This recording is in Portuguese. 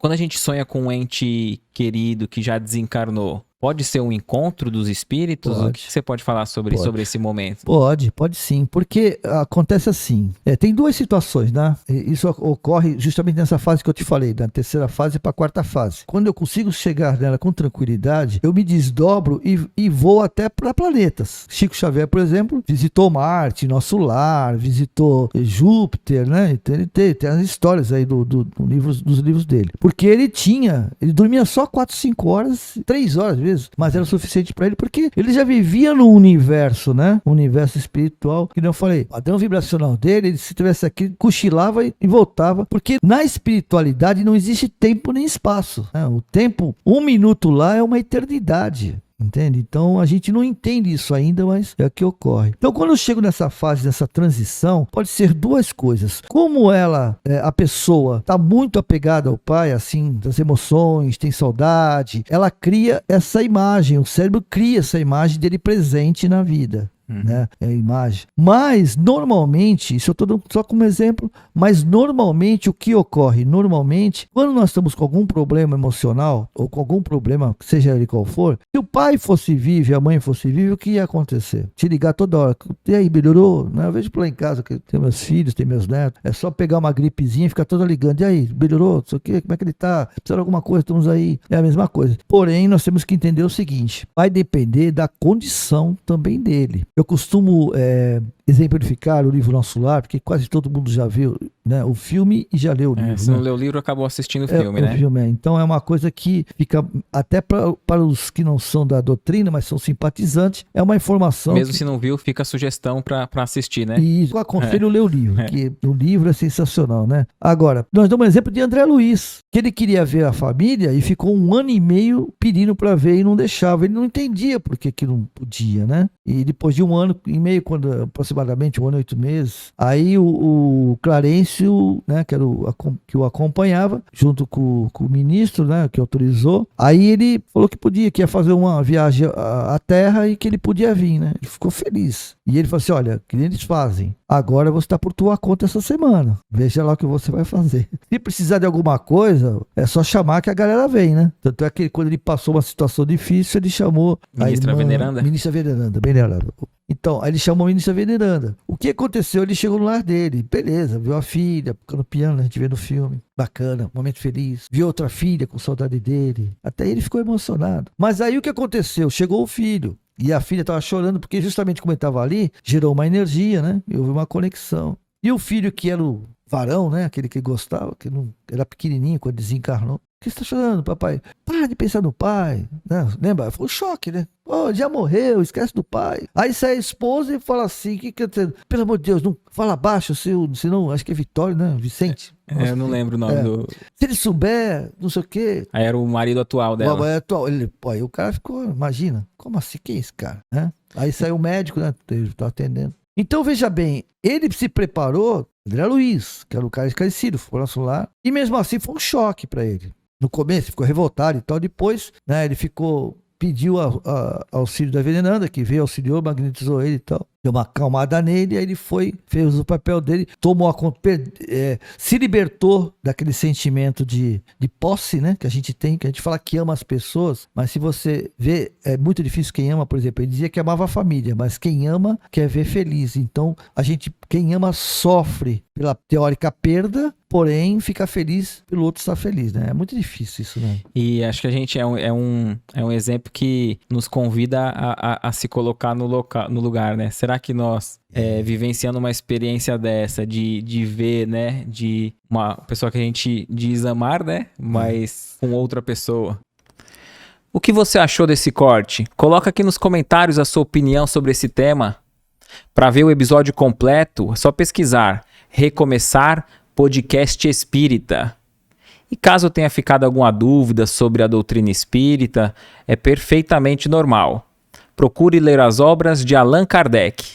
Quando a gente sonha com um ente querido que já desencarnou, pode ser um encontro dos espíritos? Pode. O que você pode falar sobre esse momento? Pode sim, porque acontece assim, tem duas situações, né? Isso ocorre justamente nessa fase que eu te falei, da terceira fase para a quarta fase. Quando eu consigo chegar nela com tranquilidade, eu me desdobro e vou até para planetas. Chico Xavier, por exemplo, visitou Marte, nosso lar, visitou Júpiter, né? Então, ele tem as histórias aí dos livros dele. Porque ele dormia só 4, 5 horas, 3 horas às vezes, mas era o suficiente para ele, porque ele já vivia no universo, né? O universo espiritual, que eu falei, o padrão vibracional dele, ele, se tivesse aqui, cochilava e voltava, porque na espiritualidade não existe tempo nem espaço, né? O tempo, 1 minuto lá é uma eternidade. Entende? Então a gente não entende isso ainda, mas é o que ocorre. Então quando eu chego nessa fase, nessa transição, pode ser duas coisas. Como a pessoa está muito apegada ao pai, assim, das emoções, tem saudade, ela cria essa imagem, o cérebro cria essa imagem dele presente na vida. Né? É a imagem. Mas, normalmente, isso eu estou dando só como exemplo, mas normalmente o que ocorre? Normalmente, quando nós estamos com algum problema emocional, ou com algum problema, seja ele qual for, se o pai fosse vivo e a mãe fosse viva, o que ia acontecer? Te ligar toda hora. E aí, melhorou? Né? Eu vejo por lá em casa, que tem meus filhos, tem meus netos, é só pegar uma gripezinha e ficar toda ligando. E aí, melhorou? Não sei o quê, como é que ele tá? Precisa de alguma coisa? Estamos aí. É a mesma coisa. Porém, nós temos que entender o seguinte, vai depender da condição também dele. Eu costumo exemplificar o livro Nosso Lar, porque quase todo mundo já viu, né, o filme e já leu o livro. Se não leu o livro, acabou assistindo o filme, né? O filme, então é uma coisa que fica, até para os que não são da doutrina, mas são simpatizantes, é uma informação. Mesmo se não viu, fica a sugestão para assistir, né? E eu aconselho ler o livro, que o livro é sensacional, né? Agora, nós damos um exemplo de André Luiz, que ele queria ver a família e ficou 1 ano e meio pedindo para ver e não deixava. Ele não entendia por que não podia, né? E depois de 1 ano e meio, quando aproximadamente 1 ano e 8 meses, aí o Clarencio, né, que o acompanhava, junto com o ministro, né, que autorizou, aí ele falou que podia, que ia fazer uma viagem à Terra e que ele podia vir, né? Ele ficou feliz. E ele falou assim, olha, que eles fazem, agora você está por tua conta essa semana, veja lá o que você vai fazer. Se precisar de alguma coisa, é só chamar que a galera vem, né? Tanto é que quando ele passou uma situação difícil, ele chamou Ministra Veneranda. Ministra Veneranda, bem lembrado. Então, aí ele chamou a ministra Veneranda. O que aconteceu? Ele chegou no lar dele, beleza, viu a filha, tocando piano, a gente vê no filme, bacana, momento feliz. Viu outra filha com saudade dele, até ele ficou emocionado. Mas aí o que aconteceu? Chegou o filho. E a filha estava chorando, porque justamente como ele estava ali, gerou uma energia, né? Houve uma conexão. E o filho, que era o varão, né? Aquele que gostava, que não era pequenininho quando desencarnou. Por que você está chorando, papai? Para de pensar no pai. Né? Lembra? Foi um choque, né? Pô, já morreu, esquece do pai. Aí sai a esposa e fala assim, pelo amor de Deus, não fala baixo, senão, acho que é Vitório, né? Vicente. Eu não lembro o nome do... Se ele souber, não sei o quê. Aí era o marido atual dela. Aí o cara ficou, imagina, como assim, que é esse cara? Né? Aí saiu o médico, né? Ele tá atendendo. Então, veja bem, ele se preparou, André Luiz, que era o cara esclarecido, foi para o nosso lar, e mesmo assim foi um choque para ele. No começo, ele ficou revoltado e tal, depois, né, ele pediu auxílio da Veneranda, que veio, auxiliou, magnetizou ele e tal. Deu uma acalmada nele, aí ele fez o papel dele, se libertou daquele sentimento de posse, né, que a gente tem, que a gente fala que ama as pessoas, mas se você vê, é muito difícil quem ama, por exemplo, ele dizia que amava a família, mas quem ama quer ver feliz. Então, quem ama sofre pela teórica perda, porém fica feliz pelo outro estar feliz, né? É muito difícil isso, né? E acho que a gente é um exemplo que nos convida a se colocar no lugar, né? Será que nós, vivenciando uma experiência dessa, de ver, né, de uma pessoa que a gente diz amar, né, mas com outra pessoa. O que você achou desse corte? Coloca aqui nos comentários a sua opinião sobre esse tema. Para ver o episódio completo, é só pesquisar Recomeçar Podcast Espírita. E caso tenha ficado alguma dúvida sobre a doutrina espírita, é perfeitamente normal. Procure ler as obras de Allan Kardec.